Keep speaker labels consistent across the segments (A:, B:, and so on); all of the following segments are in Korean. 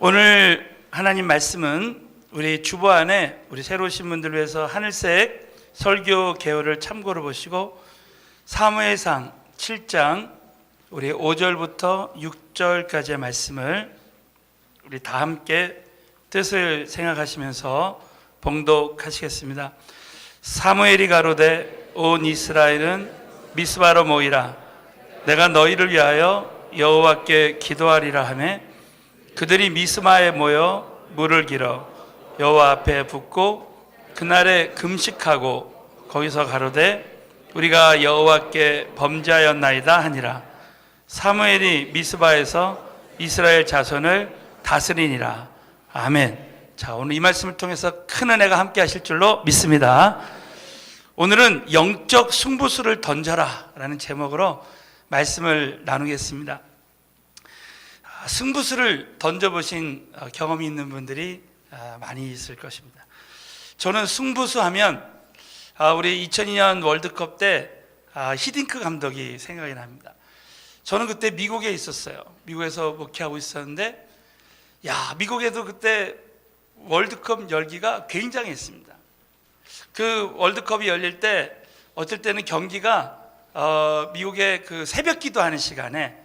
A: 오늘 하나님 말씀은 우리 주보 안에 우리 새로 오신 분들을 위해서 하늘색 설교 개요를 참고로 보시고 사무엘상 7장 우리 5절부터 6절까지의 말씀을 우리 다 함께 뜻을 생각하시면서 봉독하시겠습니다. 사무엘이 가로되 온 이스라엘은 미스바로 모이라. 내가 너희를 위하여 여호와께 기도하리라 하매 그들이 미스마에 모여 물을 길어 여호와 앞에 붓고 그날에 금식하고 거기서 가로되 우리가 여호와께 범죄하였나이다 하니라. 사무엘이 미스바에서 이스라엘 자손을 다스리니라. 아멘. 자, 오늘 이 말씀을 통해서 큰 은혜가 함께 하실 줄로 믿습니다. 오늘은 영적 승부수를 던져라 라는 제목으로 말씀을 나누겠습니다. 승부수를 던져보신 경험이 있는 분들이 많이 있을 것입니다. 저는 승부수 하면 우리 2002년 월드컵 때 히딩크 감독이 생각이 납니다. 저는 그때 미국에 있었어요. 미국에서 목회하고 있었는데 미국에도 그때 월드컵 열기가 굉장했습니다. 그 월드컵이 열릴 때 어떨 때는 경기가 미국의 그 새벽 기도하는 시간에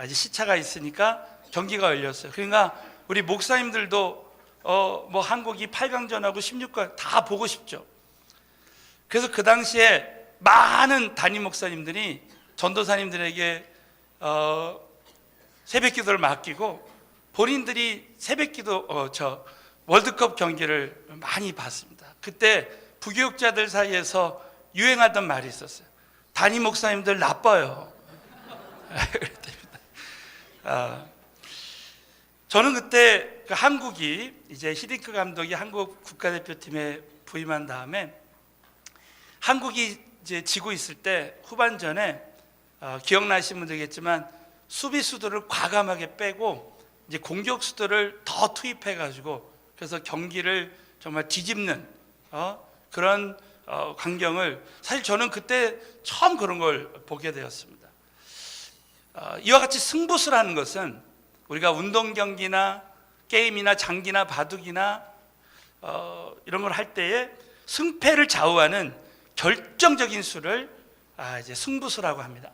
A: 이제 시차가 있으니까 경기가 열렸어요. 그러니까 우리 목사님들도 뭐 한국이 8강전하고 16강 다 보고 싶죠. 그래서 그 당시에 많은 담임 목사님들이 전도사님들에게 새벽 기도를 맡기고 본인들이 새벽 기도 월드컵 경기를 많이 봤습니다. 그때 부교육자들 사이에서 유행하던 말이 있었어요. 담임 목사님들 나빠요. 저는 그때 그 한국이 이제 히딩크 감독이 한국 국가대표팀에 부임한 다음에 한국이 이제 지고 있을 때 후반전에 기억나시는 분들겠지만 수비수들을 과감하게 빼고 이제 공격수들을 더 투입해 가지고 그래서 경기를 정말 뒤집는 그런 광경을 사실 저는 그때 처음 그런 걸 보게 되었습니다. 이와 같이 승부수라는 것은 우리가 운동 경기나 게임이나 장기나 바둑이나 이런 걸 할 때에 승패를 좌우하는 결정적인 수를 이제 승부수라고 합니다.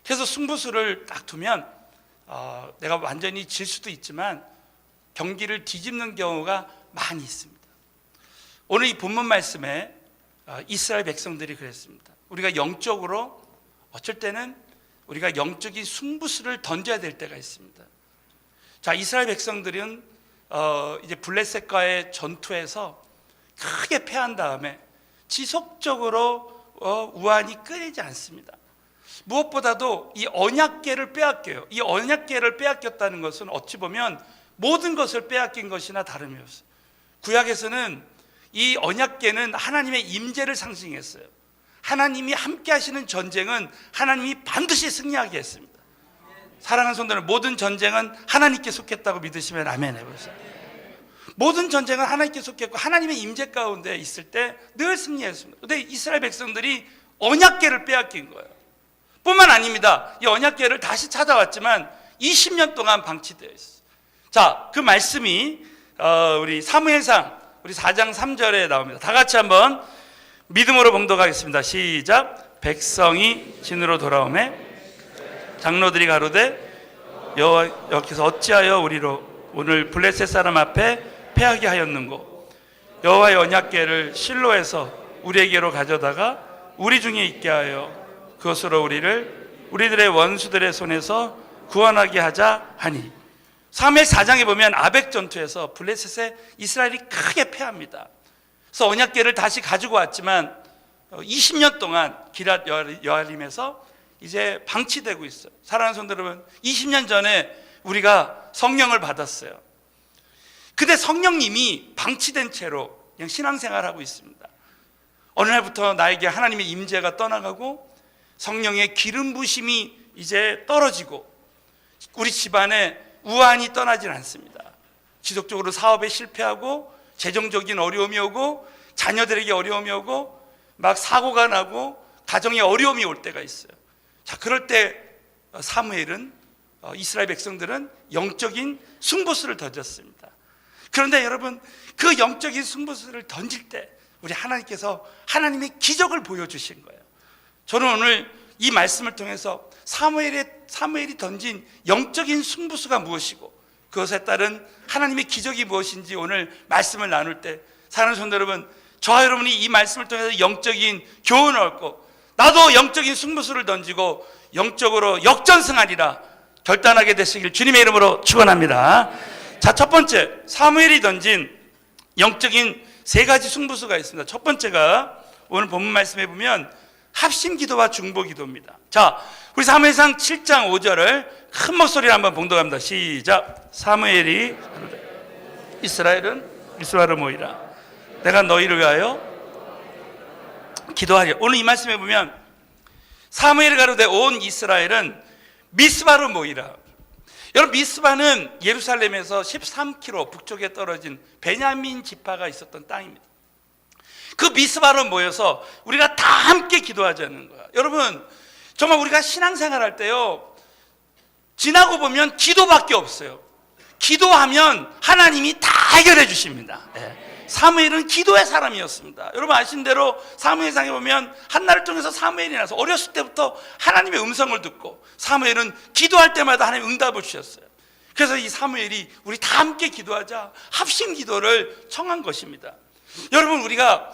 A: 그래서 승부수를 딱 두면 내가 완전히 질 수도 있지만 경기를 뒤집는 경우가 많이 있습니다. 오늘 이 본문 말씀에 이스라엘 백성들이 그랬습니다. 우리가 영적으로 어쩔 때는 우리가 영적인 승부수를 던져야 될 때가 있습니다. 자, 이스라엘 백성들은 이제 블레셋과의 전투에서 크게 패한 다음에 지속적으로 우환이 끊이지 않습니다. 무엇보다도 이 언약궤를 빼앗겨요. 이 언약궤를 빼앗겼다는 것은 어찌 보면 모든 것을 빼앗긴 것이나 다름이 없어요. 구약에서는 이 언약궤는 하나님의 임재를 상징했어요. 하나님이 함께 하시는 전쟁은 하나님이 반드시 승리하게 했습니다. 사랑하는 성도는 모든 전쟁은 하나님께 속했다고 믿으시면 아멘 해보세요. 모든 전쟁은 하나님께 속했고 하나님의 임재 가운데 있을 때 늘 승리했습니다. 그런데 이스라엘 백성들이 언약궤를 빼앗긴 거예요. 뿐만 아닙니다. 이 언약궤를 다시 찾아왔지만 20년 동안 방치되어 있어요. 자, 그 말씀이 우리 사무엘상 우리 4장 3절에 나옵니다. 다 같이 한번 믿음으로 봉독하겠습니다. 시작. 백성이 진으로 돌아오매 장로들이 가로되 여호와께서 어찌하여 우리로 오늘 블레셋 사람 앞에 패하게 하였는고 여호와의 언약궤를 실로에서 우리에게로 가져다가 우리 중에 있게 하여 그것으로 우리들의 원수들의 손에서 구원하게 하자 하니. 사무엘 4장에 보면 아벡 전투에서 블레셋에 이스라엘이 크게 패합니다. 그래서 언약궤를 다시 가지고 왔지만 20년 동안 기랏 여아림에서 이제 방치되고 있어요. 사랑하는 성도 여러분, 20년 전에 우리가 성령을 받았어요. 근데 성령님이 방치된 채로 그냥 신앙생활하고 있습니다. 어느 날부터 나에게 하나님의 임재가 떠나가고 성령의 기름 부심이 이제 떨어지고 우리 집안에 우환이 떠나질 않습니다. 지속적으로 사업에 실패하고 재정적인 어려움이 오고 자녀들에게 어려움이 오고 막 사고가 나고 가정에 어려움이 올 때가 있어요. 자, 그럴 때 사무엘은 이스라엘 백성들은 영적인 승부수를 던졌습니다. 그런데 여러분, 그 영적인 승부수를 던질 때 우리 하나님께서 하나님의 기적을 보여주신 거예요. 저는 오늘 이 말씀을 통해서 사무엘이 던진 영적인 승부수가 무엇이고 그것에 따른 하나님의 기적이 무엇인지 오늘 말씀을 나눌 때, 사랑하는 성도 여러분, 저와 여러분이 이 말씀을 통해서 영적인 교훈을 얻고 나도 영적인 승부수를 던지고 영적으로 역전승하리라 결단하게 되시길 주님의 이름으로 축원합니다. 자, 첫 번째, 사무엘이 던진 영적인 세 가지 승부수가 있습니다. 첫 번째가 오늘 본문 말씀에 보면 합심기도와 중보기도입니다. 자, 우리 사무엘상 7장 5절을 큰 목소리로 한번 봉독합니다. 시작. 사무엘이 이스라엘은 미스바로 모이라. 내가 너희를 위하여 기도하리. 오늘 이 말씀에 보면 사무엘이 가로되 온 이스라엘은 미스바로 모이라. 여러분, 미스바는 예루살렘에서 13km 북쪽에 떨어진 베냐민 지파가 있었던 땅입니다. 그 미스바로 모여서 우리가 다 함께 기도하자는 거야. 여러분, 정말 우리가 신앙생활 할 때요, 지나고 보면 기도밖에 없어요. 기도하면 하나님이 다 해결해 주십니다. 사무엘은 기도의 사람이었습니다. 여러분 아시는 대로 사무엘상에 보면 한나를 통해서 사무엘이 나서 어렸을 때부터 하나님의 음성을 듣고 사무엘은 기도할 때마다 하나님 응답을 주셨어요. 그래서 이 사무엘이 우리 다 함께 기도하자 합심 기도를 청한 것입니다. 여러분, 우리가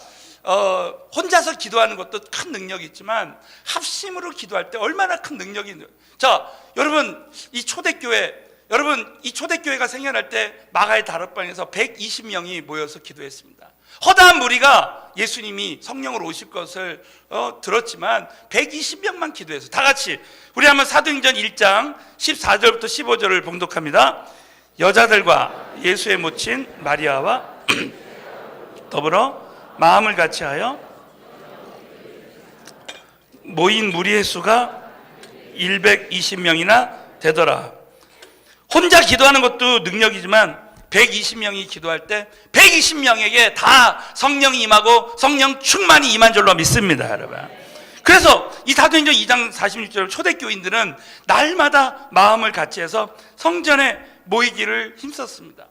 A: 혼자서 기도하는 것도 큰 능력이 있지만 합심으로 기도할 때 얼마나 큰 능력이 있는. 자, 여러분, 이 초대교회가 생겨날 때 마가의 다락방에서 120명이 모여서 기도했습니다. 허다한 무리가 예수님이 성령으로 오실 것을 들었지만 120명만 기도해서 다 같이 우리 한번 사도행전 1장 14절부터 15절을 봉독합니다. 여자들과 예수의 모친 마리아와 더불어 마음을 같이하여 모인 무리의 수가 120명이나 되더라. 혼자 기도하는 것도 능력이지만 120명이 기도할 때 120명에게 다 성령이 임하고 성령 충만이 임한 줄로 믿습니다, 여러분. 그래서 이 사도행전 2장 46절 초대교인들은 날마다 마음을 같이 해서 성전에 모이기를 힘썼습니다.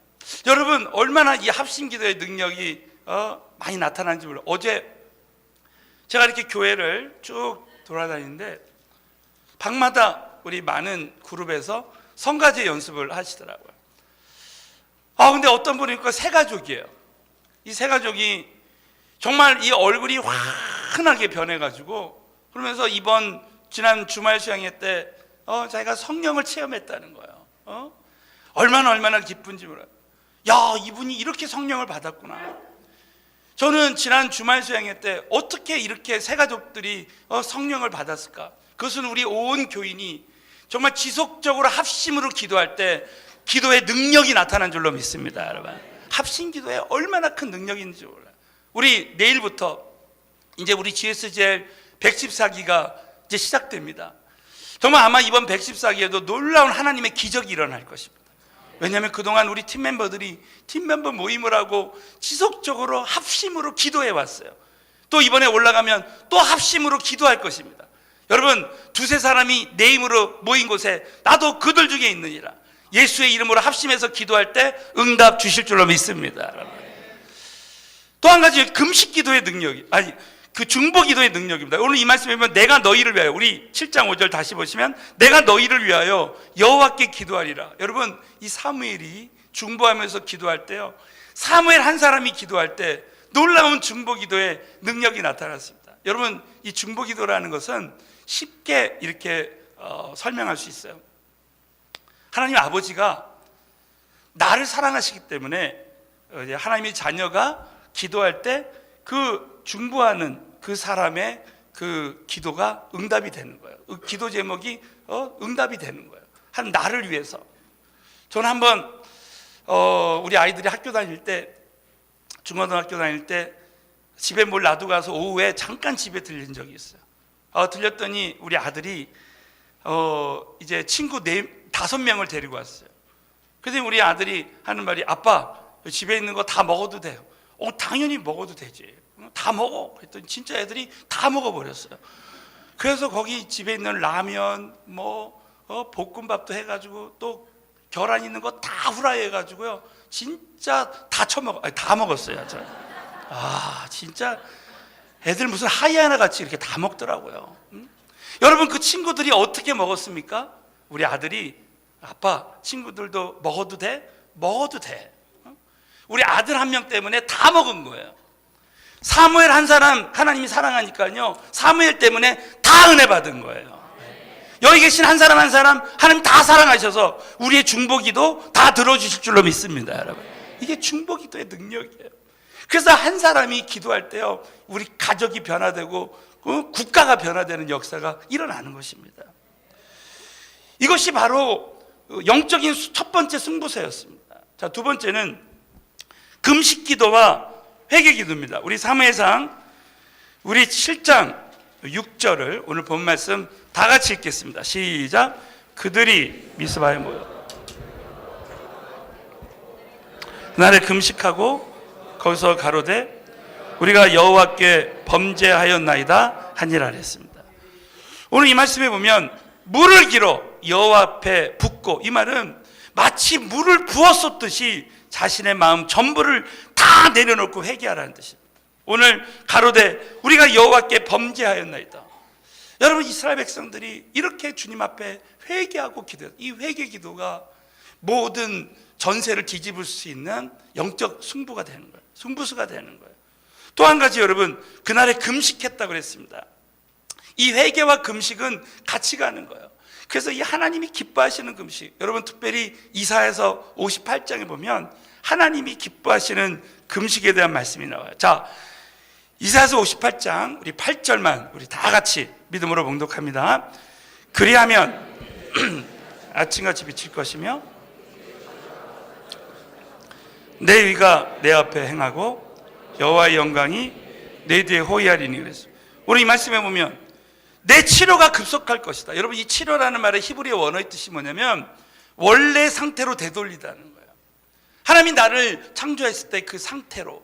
A: 여러분, 얼마나 이 합심기도의 능력이 많이 나타나는지 몰라요. 어제 제가 이렇게 교회를 쭉 돌아다니는데 방마다 우리 많은 그룹에서 성가제 연습을 하시더라고요. 근데 어떤 분이 새 가족이에요. 이 새 가족이 정말 이 얼굴이 환하게 변해가지고 그러면서 지난 주말 수양회 때 자기가 성령을 체험했다는 거예요. 얼마나 기쁜지 몰라요. 야, 이분이 이렇게 성령을 받았구나. 저는 지난 주말 수양회 때 어떻게 이렇게 새 가족들이 성령을 받았을까? 그것은 우리 온 교인이 정말 지속적으로 합심으로 기도할 때 기도의 능력이 나타난 줄로 믿습니다, 여러분. 합심 기도에 얼마나 큰 능력이 있는지 몰라요. 우리 내일부터 이제 우리 GSGL 114기가 이제 시작됩니다. 정말 아마 이번 114기에도 놀라운 하나님의 기적이 일어날 것입니다. 왜냐하면 그동안 우리 팀멤버 모임을 하고 지속적으로 합심으로 기도해 왔어요. 또 이번에 올라가면 또 합심으로 기도할 것입니다. 여러분, 두세 사람이 내 힘으로 모인 곳에 나도 그들 중에 있느니라. 예수의 이름으로 합심해서 기도할 때 응답 주실 줄로 믿습니다. 또 한 가지 금식 기도의 능력이 그 중보 기도의 능력입니다. 오늘 이 말씀에 보면 내가 너희를 위하여, 우리 7장 5절 다시 보시면 내가 너희를 위하여 여호와께 기도하리라. 여러분, 이 사무엘이 중보하면서 기도할 때요, 사무엘 한 사람이 기도할 때 놀라운 중보 기도의 능력이 나타났습니다. 여러분, 이 중보 기도라는 것은 쉽게 이렇게 설명할 수 있어요. 하나님 아버지가 나를 사랑하시기 때문에 하나님의 자녀가 기도할 때 그 중보하는 그 사람의 그 기도가 응답이 되는 거예요. 그 기도 제목이 응답이 되는 거예요. 한 나를 위해서. 저는 한번 우리 아이들이 학교 다닐 때, 중고등학교 다닐 때 집에 뭘 놔두고 가서 오후에 잠깐 집에 들린 적이 있어요. 들렸더니 우리 아들이 이제 친구 5명을 데리고 왔어요. 그래서 우리 아들이 하는 말이, 아빠 집에 있는 거 다 먹어도 돼요. 당연히 먹어도 되지. 다 먹어. 그랬더니 진짜 애들이 다 먹어버렸어요. 그래서 거기 집에 있는 라면, 볶음밥도 해가지고 또 계란 있는 거 다 후라이 해가지고요. 진짜 다 먹었어요. 진짜 애들 무슨 하이에나 같이 이렇게 다 먹더라고요. 여러분, 그 친구들이 어떻게 먹었습니까? 우리 아들이, 아빠, 친구들도 먹어도 돼? 먹어도 돼. 우리 아들 한 명 때문에 다 먹은 거예요. 사무엘 한 사람 하나님이 사랑하니까요, 사무엘 때문에 다 은혜 받은 거예요. 여기 계신 한 사람 한 사람 하나님 다 사랑하셔서 우리의 중보기도 다 들어주실 줄로 믿습니다, 여러분. 이게 중보기도의 능력이에요. 그래서 한 사람이 기도할 때요, 우리 가족이 변화되고 국가가 변화되는 역사가 일어나는 것입니다. 이것이 바로 영적인 첫 번째 승부세였습니다. 자, 두 번째는 금식기도와 회개기도입니다. 우리 사무엘상 우리 7장 6절을 오늘 본 말씀 다 같이 읽겠습니다. 시작. 그들이 미스바에 모여 그날에 금식하고 거기서 가로되 우리가 여호와께 범죄하였나이다 하니라 했습니다. 오늘 이 말씀에 보면 물을 길어 여호와 앞에 붓고, 이 말은 마치 물을 부었었듯이 자신의 마음 전부를 다 내려놓고 회개하라는 뜻입니다. 오늘 가로되 우리가 여호와께 범죄하였나이다. 여러분, 이스라엘 백성들이 이렇게 주님 앞에 회개하고 기도해요. 이 회개 기도가 모든 전세를 뒤집을 수 있는 영적 승부가 되는 거예요. 승부수가 되는 거예요. 또 한 가지, 여러분, 그날에 금식했다고 그랬습니다. 이 회개와 금식은 같이 가는 거예요. 그래서 이 하나님이 기뻐하시는 금식, 여러분 특별히 이사야서 58장에 보면 하나님이 기뻐하시는 금식에 대한 말씀이 나와요. 자, 이사야서 58장 우리 8절만 우리 다 같이 믿음으로 봉독합니다. 그리하면 아침같이 비칠 것이며 내 의가 내 앞에 행하고 여호와의 영광이 내 뒤에 호위하리니 그랬어요. 오늘 이 말씀에 보면 내 치료가 급속할 것이다. 여러분, 이 치료라는 말의 히브리어 원어의 뜻이 뭐냐면 원래 상태로 되돌리다는 거예요. 하나님이 나를 창조했을 때 그 상태로.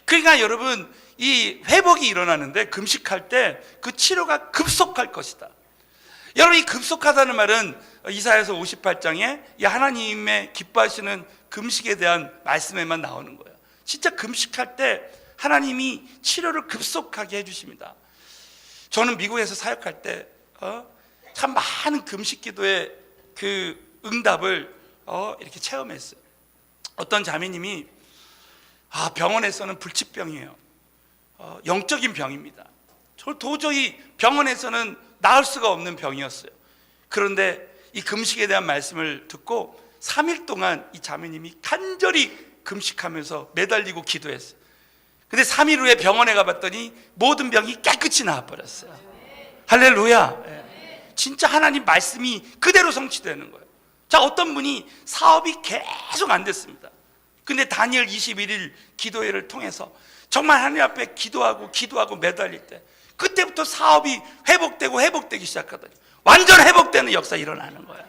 A: 그러니까 여러분, 이 회복이 일어나는데 금식할 때 그 치료가 급속할 것이다. 여러분, 이 급속하다는 말은 이사야서 58장에 이 하나님의 기뻐하시는 금식에 대한 말씀에만 나오는 거예요. 진짜 금식할 때 하나님이 치료를 급속하게 해주십니다. 저는 미국에서 사역할 때 참 많은 금식 기도의 그 응답을 이렇게 체험했어요. 어떤 자매님이 병원에서는 불치병이에요. 영적인 병입니다. 저 도저히 병원에서는 나을 수가 없는 병이었어요. 그런데 이 금식에 대한 말씀을 듣고 3일 동안 이 자매님이 간절히 금식하면서 매달리고 기도했어요. 근데 3일 후에 병원에 가봤더니 모든 병이 깨끗이 나와버렸어요. 할렐루야. 진짜 하나님 말씀이 그대로 성취되는 거예요. 자, 어떤 분이 사업이 계속 안 됐습니다. 근데 다니엘 21일 기도회를 통해서 정말 하나님 앞에 기도하고 매달릴 때 그때부터 사업이 회복되기 시작하더니 완전 회복되는 역사 일어나는 거예요.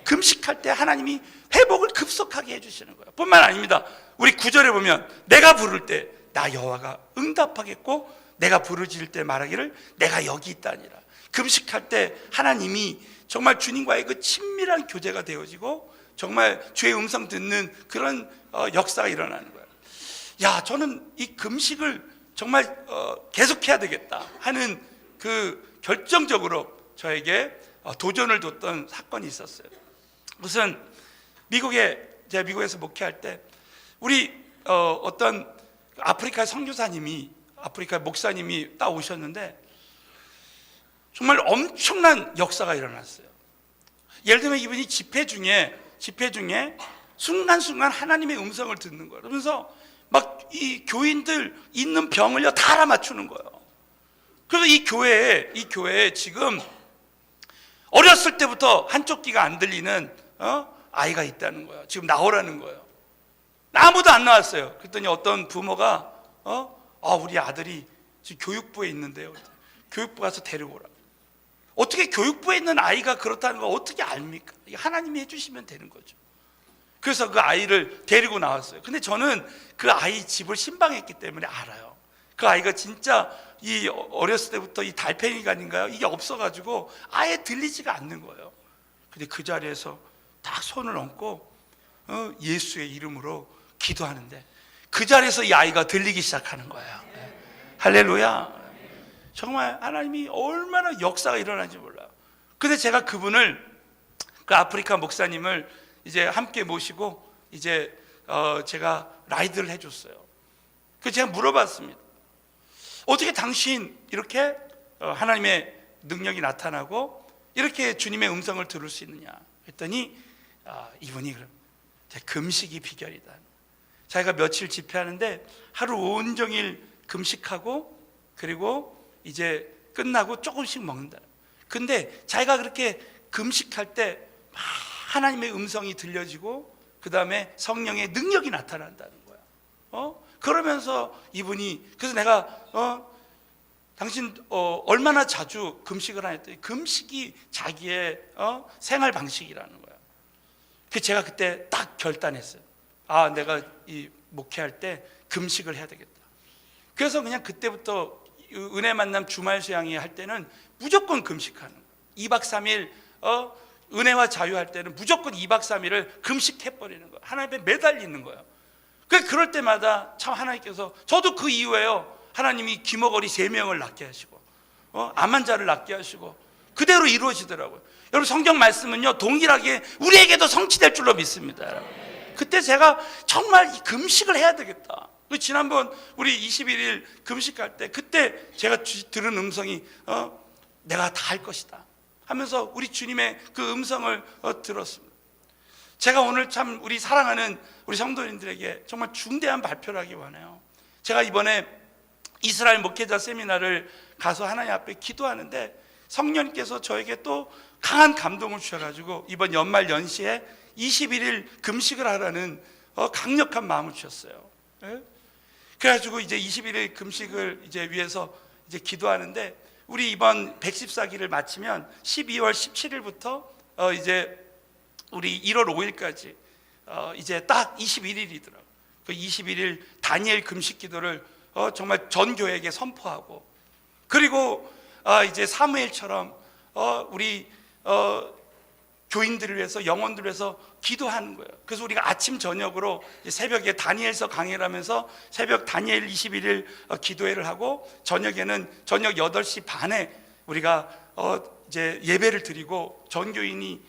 A: 금식할 때 하나님이 회복을 급속하게 해주시는 거예요. 뿐만 아닙니다. 우리 9절에 보면 내가 부를 때 나 여호와가 응답하겠고 내가 부르짖을 때 말하기를 내가 여기 있다니라. 금식할 때 하나님이 정말 주님과의 그 친밀한 교제가 되어지고 정말 주의 음성 듣는 그런 역사가 일어나는 거예요. 야, 저는 이 금식을 정말 계속해야 되겠다 하는 그 결정적으로 저에게 도전을 줬던 사건이 있었어요. 무슨 제가 미국에서 목회할 때 우리 어떤 아프리카 선교사님이, 아프리카 목사님이 딱 오셨는데 정말 엄청난 역사가 일어났어요. 예를 들면 이분이 집회 중에 순간순간 하나님의 음성을 듣는 거예요. 그러면서 막 이 교인들 있는 병을요 다 알아맞추는 거예요. 그래서 이 교회에 지금 어렸을 때부터 한쪽 귀가 안 들리는 아이가 있다는 거예요. 지금 나오라는 거예요. 아무도 안 나왔어요. 그랬더니 어떤 부모가 우리 아들이 지금 교육부에 있는데요. 교육부 가서 데리고 오라. 어떻게 교육부에 있는 아이가 그렇다는 걸 어떻게 압니까? 하나님이 해주시면 되는 거죠. 그래서 그 아이를 데리고 나왔어요. 근데 저는 그 아이 집을 신방했기 때문에 알아요. 그 아이가 진짜 어렸을 때부터 이 달팽이관인가요? 이게 없어가지고 아예 들리지가 않는 거예요. 근데 그 자리에서 딱 손을 얹고 예수의 이름으로 기도하는데 그 자리에서 이 아이가 들리기 시작하는 거예요. 할렐루야. 정말 하나님이 얼마나 역사가 일어나는지 몰라요. 근데 제가 그분을, 그 아프리카 목사님을 이제 함께 모시고 이제 제가 라이드를 해줬어요. 그래서 제가 물어봤습니다. 어떻게 당신 이렇게 하나님의 능력이 나타나고 이렇게 주님의 음성을 들을 수 있느냐 했더니 이분이 그럼 금식이 비결이다. 자기가 며칠 집회하는데 하루 온종일 금식하고 그리고 이제 끝나고 조금씩 먹는다. 근데 자기가 그렇게 금식할 때 막 하나님의 음성이 들려지고 그 다음에 성령의 능력이 나타난다는 거야. 그러면서 이분이, 그래서 내가 당신 얼마나 자주 금식을 하랬더니 금식이 자기의 생활 방식이라는 거야. 그 제가 그때 딱 결단했어요. 내가 이 목회할 때 금식을 해야 되겠다. 그래서 그냥 그때부터 은혜 만남 주말 수양회 할 때는 무조건 금식하는 거예요. 2박 3일 은혜와 자유할 때는 무조건 2박 3일을 금식해버리는 거예요. 하나님 앞에 매달리는 거예요. 그럴 때마다 참 하나님께서, 저도 그 이후에요, 하나님이 귀머거리 3명을 낳게 하시고 암 환자를 낳게 하시고 그대로 이루어지더라고요. 여러분, 성경 말씀은요 동일하게 우리에게도 성취될 줄로 믿습니다. 그때 제가 정말 이 금식을 해야 되겠다. 지난번 우리 21일 금식할 때 그때 제가 들은 음성이 내가 다 할 것이다 하면서 우리 주님의 그 음성을 들었습니다. 제가 오늘 참 우리 사랑하는 우리 성도님들에게 정말 중대한 발표를 하기 원해요. 제가 이번에 이스라엘 목회자 세미나를 가서 하나님 앞에 기도하는데 성령님께서 저에게 또 강한 감동을 주셔가지고 이번 연말 연시에 21일 금식을 하라는 강력한 마음을 주셨어요. 그래가지고 이제 21일 금식을 이제 위해서 이제 기도하는데, 우리 이번 114기를 마치면 12월 17일부터 이제 우리 1월 5일까지 이제 딱 21일이더라고요. 그 21일 다니엘 금식 기도를 정말 전 교회에게 선포하고, 그리고 이제 사무엘처럼 우리 교인들을 위해서, 영혼들을 위해서 기도하는 거예요. 그래서 우리가 아침 저녁으로 새벽에 다니엘서 강의를 하면서 새벽 다니엘 21일 기도회를 하고, 저녁에는 저녁 8시 반에 우리가 이제 예배를 드리고, 전교인이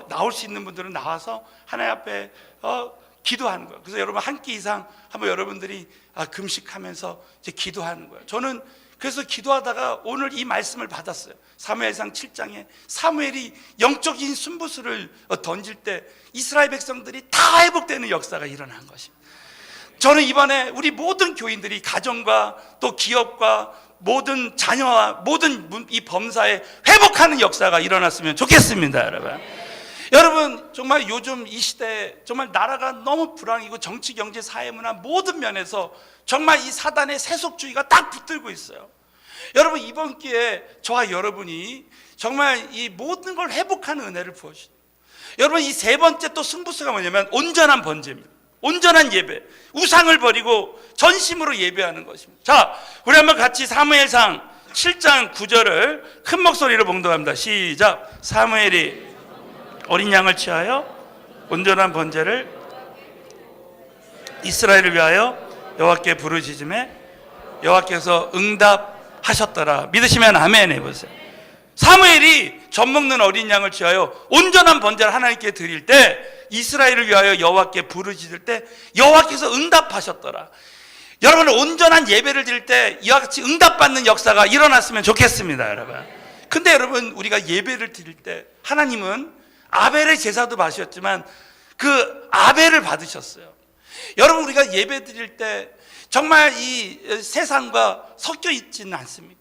A: 나올 수 있는 분들은 나와서 하나님 앞에 기도하는 거예요. 그래서 여러분 한 끼 이상 한번 여러분들이 금식하면서 이제 기도하는 거예요. 저는 그래서 기도하다가 오늘 이 말씀을 받았어요. 사무엘상 7장에 사무엘이 영적인 순부수를 던질 때 이스라엘 백성들이 다 회복되는 역사가 일어난 것입니다. 저는 이번에 우리 모든 교인들이 가정과 또 기업과 모든 자녀와 모든 이 범사에 회복하는 역사가 일어났으면 좋겠습니다. 여러분 정말 요즘 이 시대에 정말 나라가 너무 불황이고 정치, 경제, 사회, 문화 모든 면에서 정말 이 사단의 세속주의가 딱 붙들고 있어요. 여러분 이번 기회에 저와 여러분이 정말 이 모든 걸 회복하는 은혜를 부어주십니다. 여러분 이 세 번째 또 승부수가 뭐냐면 온전한 번제입니다. 온전한 예배, 우상을 버리고 전심으로 예배하는 것입니다. 자, 우리 한번 같이 사무엘상 7장 9절을 큰 목소리로 봉독합니다. 시작. 사무엘이 어린 양을 취하여 온전한 번제를 이스라엘을 위하여 여호와께 부르짖음에 여호와께서 응답하셨더라. 믿으시면 아멘 해보세요. 사무엘이 젖 먹는 어린 양을 취하여 온전한 번제를 하나님께 드릴 때, 이스라엘을 위하여 여호와께 부르짖을 때 여호와께서 응답하셨더라. 여러분 온전한 예배를 드릴 때 이와 같이 응답받는 역사가 일어났으면 좋겠습니다. 여러분, 근데 여러분 우리가 예배를 드릴 때 하나님은 아벨의 제사도 받으셨지만 그 아벨을 받으셨어요. 여러분 우리가 예배 드릴 때 정말 이 세상과 섞여 있지는 않습니까?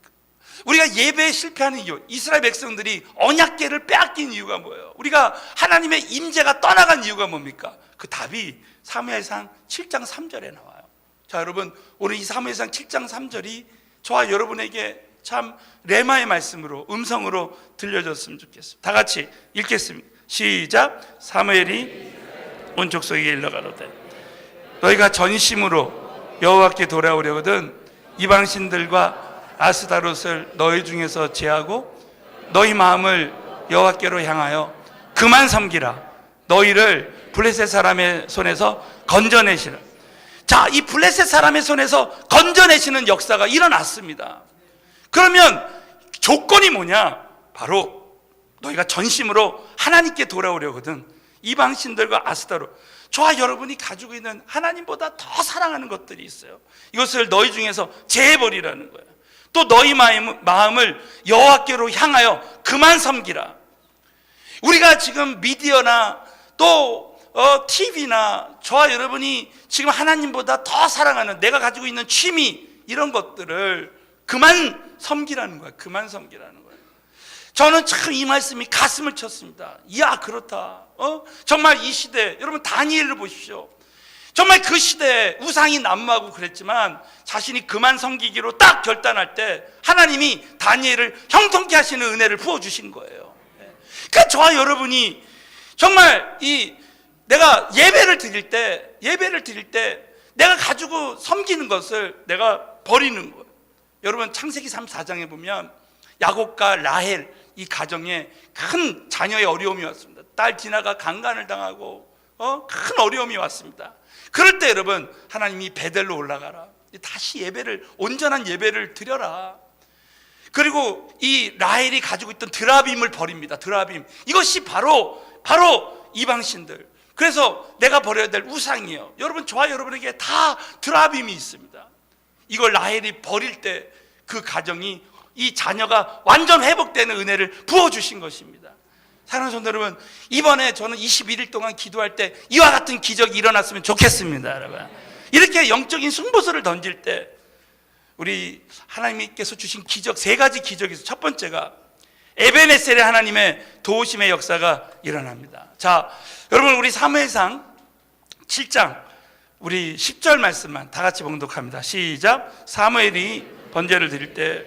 A: 우리가 예배에 실패하는 이유, 이스라엘 백성들이 언약궤를 빼앗긴 이유가 뭐예요? 우리가 하나님의 임재가 떠나간 이유가 뭡니까? 그 답이 사무엘상 7장 3절에 나와요. 자, 여러분 오늘 이 사무엘상 7장 3절이 저와 여러분에게 참 레마의 말씀으로, 음성으로 들려줬으면 좋겠습니다. 다 같이 읽겠습니다. 시작. 사무엘이 온 족속에게 일러가로되 너희가 전심으로 여호와께 돌아오려거든 이방신들과 아스다롯을 너희 중에서 제하고 너희 마음을 여호와께로 향하여 그만 섬기라. 너희를 블레셋 사람의 손에서 건져내시라. 자, 이 블레셋 사람의 손에서 건져내시는 역사가 일어났습니다. 그러면 조건이 뭐냐? 바로 너희가 전심으로 하나님께 돌아오려거든. 이방신들과 아스타로, 저와 여러분이 가지고 있는 하나님보다 더 사랑하는 것들이 있어요. 이것을 너희 중에서 제해버리라는 거예요. 또 너희 마음을 여호와께로 향하여 그만 섬기라. 우리가 지금 미디어나 또 TV나 저와 여러분이 지금 하나님보다 더 사랑하는, 내가 가지고 있는 취미, 이런 것들을 그만 섬기라는 거예요. 그만 섬기라는 거예요. 저는 참 이 말씀이 가슴을 쳤습니다. 이야, 그렇다. 정말 이 시대, 여러분 다니엘을 보십시오. 정말 그 시대에 우상이 난무하고 그랬지만 자신이 그만 섬기기로 딱 결단할 때 하나님이 다니엘을 형통케 하시는 은혜를 부어주신 거예요. 그러니까 저와 여러분이 정말 내가 예배를 드릴 때 내가 가지고 섬기는 것을 내가 버리는 거예요. 여러분 창세기 34장에 보면 야곱과 라헬 이 가정에 큰 자녀의 어려움이 왔습니다. 딸 디나가 강간을 당하고 큰 어려움이 왔습니다. 그럴 때 여러분 하나님이 베델로 올라가라. 다시 온전한 예배를 드려라. 그리고 이 라헬이 가지고 있던 드라빔을 버립니다. 드라빔. 이것이 바로 이방신들. 그래서 내가 버려야 될 우상이에요. 여러분, 저와 여러분에게 다 드라빔이 있습니다. 이걸 라헬이 버릴 때 그 가정이, 이 자녀가 완전 회복되는 은혜를 부어주신 것입니다. 사랑하는 성도 여러분, 이번에 저는 21일 동안 기도할 때 이와 같은 기적이 일어났으면 좋겠습니다. 여러분, 이렇게 영적인 승부수를 던질 때 우리 하나님께서 주신 기적, 3가지 기적이 있어요. 첫 번째가 에베네셀의 하나님의 도우심의 역사가 일어납니다. 자, 여러분, 우리 사무엘상 7장 우리 10절 말씀만 다 같이 봉독합니다. 시작. 사무엘이 번제를 드릴 때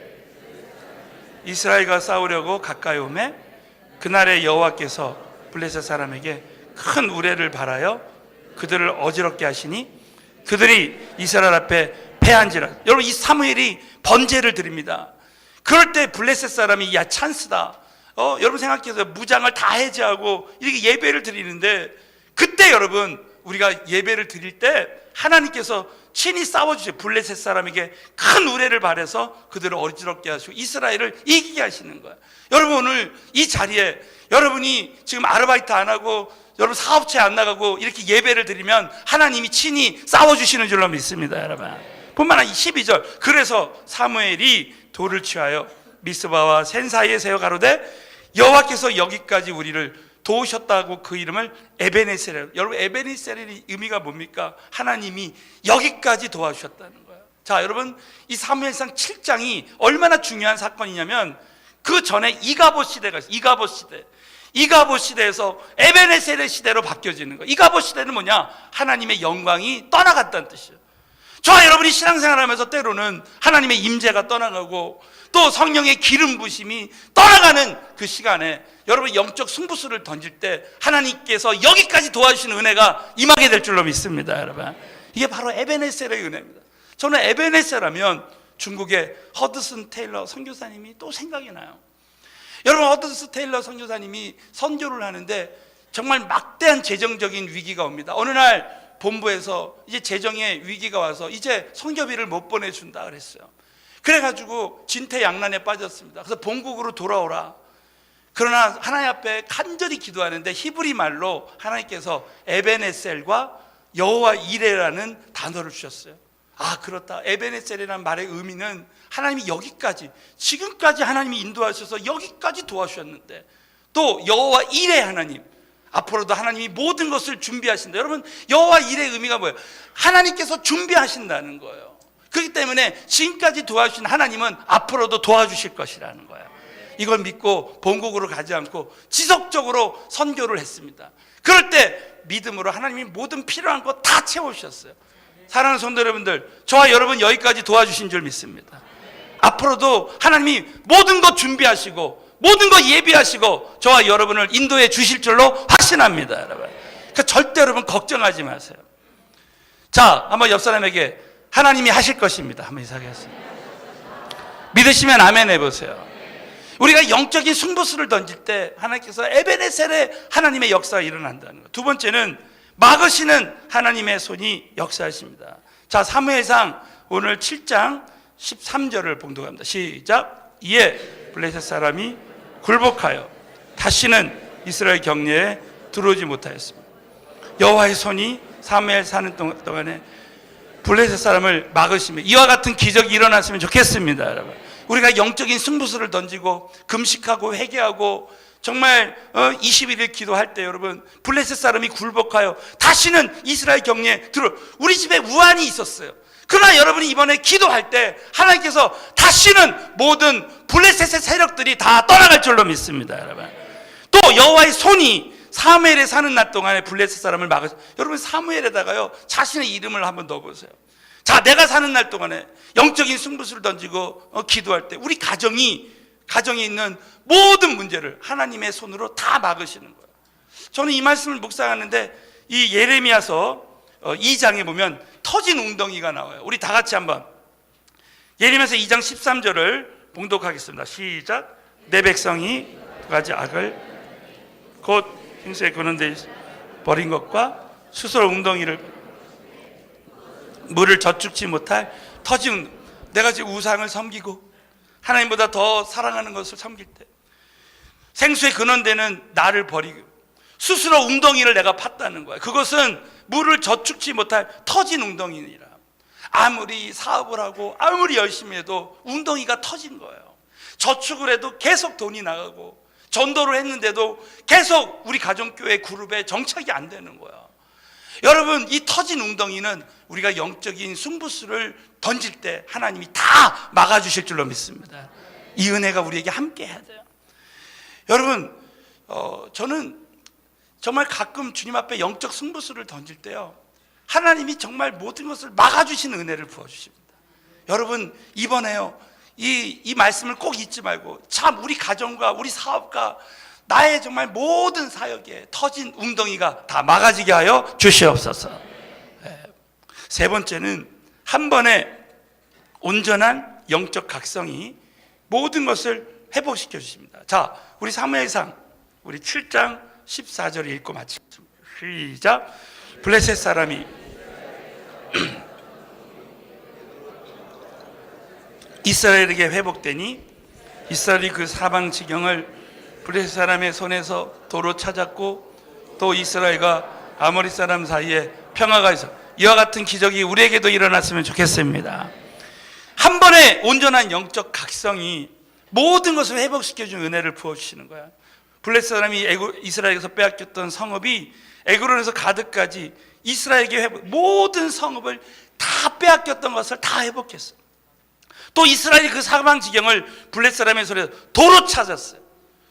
A: 이스라엘과 싸우려고 가까이 오매 그날에 여호와께서 블레셋 사람에게 큰 우레를 발하여 그들을 어지럽게 하시니 그들이 이스라엘 앞에 패한지라. 여러분, 이 사무엘이 번제를 드립니다. 그럴 때 블레셋 사람이 야, 찬스다. 여러분 생각해서 무장을 다 해제하고 이렇게 예배를 드리는데, 그때 여러분 우리가 예배를 드릴 때 하나님께서 친히 싸워주세요. 블레셋 사람에게 큰 우레를 발해서 그들을 어지럽게 하시고 이스라엘을 이기게 하시는 거예요. 여러분, 오늘 이 자리에 여러분이 지금 아르바이트 안 하고 여러분 사업체 안 나가고 이렇게 예배를 드리면 하나님이 친히 싸워주시는 줄로 믿습니다. 여러분, 뿐만 아니라 12절 그래서 사무엘이 돌을 취하여 미스바와 센 사이에 세워 가로되 여호와께서 여기까지 우리를 도우셨다고 그 이름을 에베네셀이라고. 여러분, 에베네셀의 의미가 뭡니까? 하나님이 여기까지 도와주셨다는 거예요. 자, 여러분, 이 사무엘상 7장이 얼마나 중요한 사건이냐면 그 전에 이가봇 시대가 있어요. 이가봇 시대에서 에베네셀의 시대로 바뀌어지는 거예요. 이가봇 시대는 뭐냐? 하나님의 영광이 떠나갔다는 뜻이에요. 저와 여러분이 신앙생활하면서 때로는 하나님의 임재가 떠나가고 또 성령의 기름 부심이 떠나가는 그 시간에 여러분 영적 승부수를 던질 때 하나님께서 여기까지 도와주시는 은혜가 임하게 될 줄로 믿습니다. 여러분, 이게 바로 에베네셀의 은혜입니다. 저는 에베네셀하면 중국의 허드슨 테일러 선교사님이 또 생각이 나요. 여러분, 허드슨 테일러 선교사님이 선교를 하는데 정말 막대한 재정적인 위기가 옵니다. 어느 날 본부에서 이제 재정의 위기가 와서 이제 선교비를 못 보내준다 그랬어요. 그래가지고 진퇴양난에 빠졌습니다. 그래서 본국으로 돌아오라. 그러나 하나님 앞에 간절히 기도하는데 히브리 말로 하나님께서 에베네셀과 여호와 이레라는 단어를 주셨어요. 아, 그렇다. 에베네셀이라는 말의 의미는 하나님이 여기까지, 지금까지 하나님이 인도하셔서 여기까지 도와주셨는데 또 여호와 이레 하나님, 앞으로도 하나님이 모든 것을 준비하신다. 여러분, 여호와 이레의 의미가 뭐예요? 하나님께서 준비하신다는 거예요. 그렇기 때문에 지금까지 도와주신 하나님은 앞으로도 도와주실 것이라는 거예요. 이걸 믿고 본국으로 가지 않고 지속적으로 선교를 했습니다. 그럴 때 믿음으로 하나님이 모든 필요한 것 다 채워주셨어요. 사랑하는 성도 여러분들, 저와 여러분 여기까지 도와주신 줄 믿습니다. 앞으로도 하나님이 모든 것 준비하시고 모든 거 예비하시고 저와 여러분을 인도해 주실 줄로 확신합니다. 여러분, 그러니까 절대 여러분 걱정하지 마세요. 자, 한번 옆 사람에게 하나님이 하실 것입니다 한번 인사하겠습니다. 믿으시면 아멘 해보세요. 우리가 영적인 승부수를 던질 때 하나님께서 에베네셀의 하나님의 역사가 일어난다는 거예요. 두 번째는 막으시는 하나님의 손이 역사하십니다. 자, 사무엘상 오늘 7장 13절을 봉독합니다. 시작. 이에 블레셋 사람이 굴복하여 다시는 이스라엘 경내에 들어오지 못하였습니다. 여호와의 손이 사무엘 사는 동안에 블레셋 사람을 막으시며 이와 같은 기적이 일어났으면 좋겠습니다. 여러분, 우리가 영적인 승부수를 던지고 금식하고 회개하고 정말 21일 기도할 때 여러분, 블레셋 사람이 굴복하여 다시는 이스라엘 경내에 들어. 우리 집에 우환이 있었어요. 그러나 여러분이 이번에 기도할 때 하나님께서 다시는 모든 블레셋의 세력들이 다 떠나갈 줄로 믿습니다. 여러분, 또 여호와의 손이 사무엘에 사는 날 동안에 블레셋 사람을 막으셨어요. 여러분, 사무엘에다가요 자신의 이름을 한번 넣어보세요. 자, 내가 사는 날 동안에 영적인 승부수를 던지고 기도할 때 우리 가정에 있는 모든 문제를 하나님의 손으로 다 막으시는 거예요. 저는 이 말씀을 묵상하는데 이 예레미야서 2장에 보면 터진 웅덩이가 나와요. 우리 다 같이 한번 예레미야서 2장 13절을 봉독하겠습니다. 시작. 내 백성이 두 가지 악을 곧 행수에 거는 데 버린 것과 스스로 웅덩이를 물을 저축지 못할 터진, 내가 지금 우상을 섬기고 하나님보다 더 사랑하는 것을 섬길 때 생수의 근원되는 나를 버리고 스스로 웅덩이를 내가 팠다는 거야. 그것은 물을 저축지 못할 터진 웅덩이니라. 아무리 사업을 하고 아무리 열심히 해도 웅덩이가 터진 거예요. 저축을 해도 계속 돈이 나가고 전도를 했는데도 계속 우리 가정교회 그룹에 정착이 안 되는 거야. 여러분, 이 터진 웅덩이는 우리가 영적인 승부수를 던질 때 하나님이 다 막아주실 줄로 믿습니다. 이 은혜가 우리에게 함께 해야 돼요. 여러분, 저는 정말 가끔 주님 앞에 영적 승부수를 던질 때요, 하나님이 정말 모든 것을 막아주시는 은혜를 부어주십니다. 여러분, 이번에요, 이 말씀을 꼭 잊지 말고 참 우리 가정과 우리 사업과 나의 정말 모든 사역에 터진 웅덩이가 다 막아지게 하여 주시옵소서. 세 번째는 한 번에 온전한 영적 각성이 모든 것을 회복시켜 주십니다. 자, 우리 사무엘상 우리 7장 14절 읽고 마치겠습니다. 시작. 블레셋 사람이 이스라엘에게 회복되니 이스라엘이 그 사방 지경을 블레셋 사람의 손에서 도로 찾았고 또 이스라엘과 아모리 사람 사이에 평화가 있어. 이와 같은 기적이 우리에게도 일어났으면 좋겠습니다. 한 번에 온전한 영적 각성이 모든 것을 회복시켜주는 은혜를 부어주시는 거야. 블레셋 사람이 이스라엘에서 빼앗겼던 성읍이 에그론에서 가드까지 이스라엘에게 회복, 모든 성읍을 다 빼앗겼던 것을 다 회복했어요. 또 이스라엘이 그 사방 지경을 블레셋 사람의 손에서 도로 찾았어요.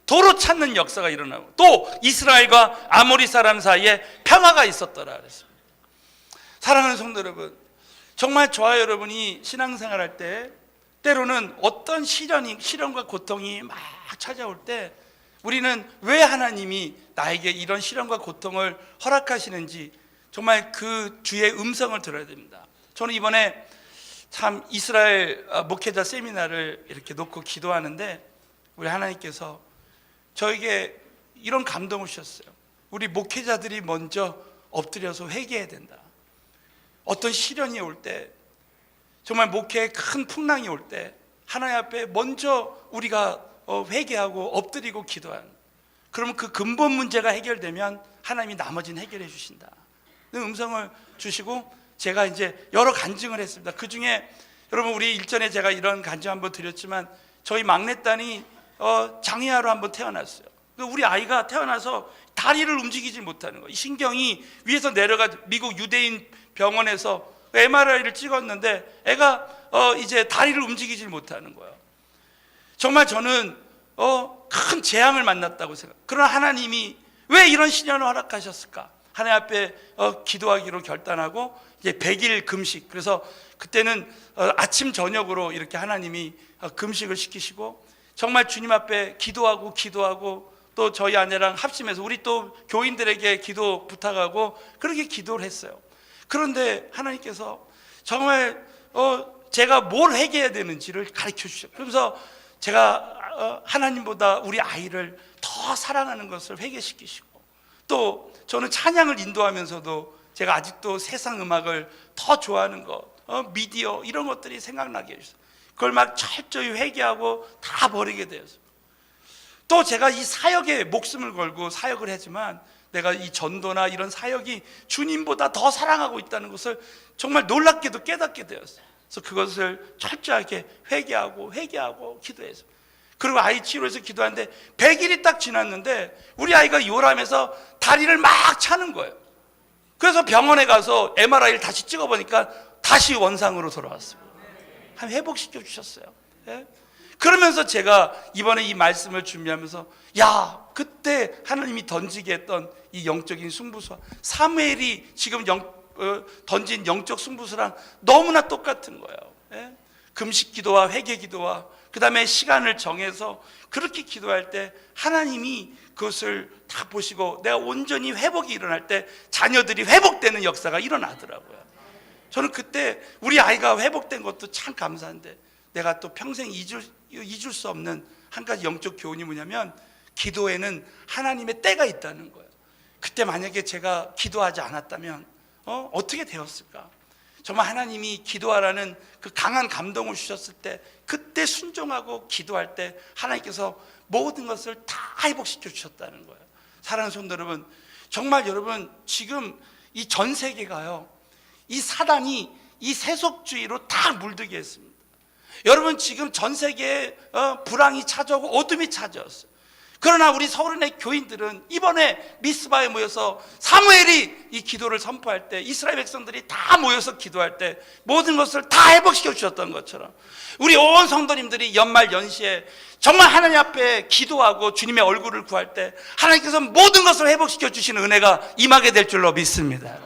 A: 도로 찾는 역사가 일어나고 또 이스라엘과 아모리 사람 사이에 평화가 있었더라 그랬습니다. 사랑하는 성도 여러분, 정말 저와 여러분이 신앙생활할 때 때로는 어떤 시련과 고통이 막 찾아올 때 우리는 왜 하나님이 나에게 이런 시련과 고통을 허락하시는지 정말 그 주의 음성을 들어야 됩니다. 저는 이번에 참 이스라엘 목회자 세미나를 이렇게 놓고 기도하는데 우리 하나님께서 저에게 이런 감동을 주셨어요. 우리 목회자들이 먼저 엎드려서 회개해야 된다. 어떤 시련이 올 때, 정말 목회에 큰 풍랑이 올 때 하나님 앞에 먼저 우리가 회개하고 엎드리고 기도하는, 그러면 그 근본 문제가 해결되면 하나님이 나머지는 해결해 주신다. 그 음성을 주시고 제가 이제 여러 간증을 했습니다. 그 중에 여러분, 우리 일전에 제가 이런 간증 한번 드렸지만 저희 막내딸이 장애아로 한번 태어났어요. 우리 아이가 태어나서 다리를 움직이지 못하는 거예요. 신경이 위에서 내려가 미국 유대인 병원에서 MRI를 찍었는데 애가 이제 다리를 움직이지 못하는 거예요. 정말 저는 큰 재앙을 만났다고 생각. 그러나 하나님이 왜 이런 시련을 허락하셨을까? 하나님 앞에 기도하기로 결단하고 이제 100일 금식. 그래서 그때는 아침 저녁으로 이렇게 하나님이 금식을 시키시고 정말 주님 앞에 기도하고 또 저희 아내랑 합심해서 우리 또 교인들에게 기도 부탁하고 그렇게 기도를 했어요. 그런데 하나님께서 정말 제가 뭘 회개해야 되는지를 가르쳐 주셨어요. 그러면서 제가 하나님보다 우리 아이를 더 사랑하는 것을 회개시키시고, 또 저는 찬양을 인도하면서도 제가 아직도 세상 음악을 더 좋아하는 것, 미디어 이런 것들이 생각나게 해주셨어요. 그걸 막 철저히 회개하고 다 버리게 되었어요. 또 제가 이 사역에 목숨을 걸고 사역을 하지만 내가 이 전도나 이런 사역이 주님보다 더 사랑하고 있다는 것을 정말 놀랍게도 깨닫게 되었어요. 그래서 그것을 철저하게 회개하고 기도해서, 그리고 아이 치료해서 기도하는데 100일이 딱 지났는데 우리 아이가 요람해서 다리를 막 차는 거예요. 그래서 병원에 가서 MRI를 다시 찍어보니까 다시 원상으로 돌아왔습니다. 한 회복시켜 주셨어요. 예? 그러면서 제가 이번에 이 말씀을 준비하면서, 야, 그때 하나님이 던지게 했던 이 영적인 승부수와 사무엘이 지금 던진 영적 승부수랑 너무나 똑같은 거예요. 예? 금식 기도와 회개 기도와 그 다음에 시간을 정해서 그렇게 기도할 때 하나님이 그것을 다 보시고 내가 온전히 회복이 일어날 때 자녀들이 회복되는 역사가 일어나더라고요. 저는 그때 우리 아이가 회복된 것도 참 감사한데, 내가 또 평생 잊을 수 없는 한 가지 영적 교훈이 뭐냐면, 기도에는 하나님의 때가 있다는 거예요. 그때 만약에 제가 기도하지 않았다면 어떻게 되었을까? 정말 하나님이 기도하라는 그 강한 감동을 주셨을 때, 그때 순종하고 기도할 때 하나님께서 모든 것을 다 회복시켜 주셨다는 거예요. 사랑하는 성도 여러분, 정말 여러분 지금 이 전 세계가요, 이 사단이 이 세속주의로 다 물들게 했습니다. 여러분 지금 전 세계에 불황이 찾아오고 어둠이 찾아왔어요. 그러나 우리 서울은의 교인들은 이번에 미스바에 모여서 사무엘이 이 기도를 선포할 때, 이스라엘 백성들이 다 모여서 기도할 때 모든 것을 다 회복시켜 주셨던 것처럼, 우리 온 성도님들이 연말 연시에 정말 하나님 앞에 기도하고 주님의 얼굴을 구할 때 하나님께서 모든 것을 회복시켜 주시는 은혜가 임하게 될 줄로 믿습니다.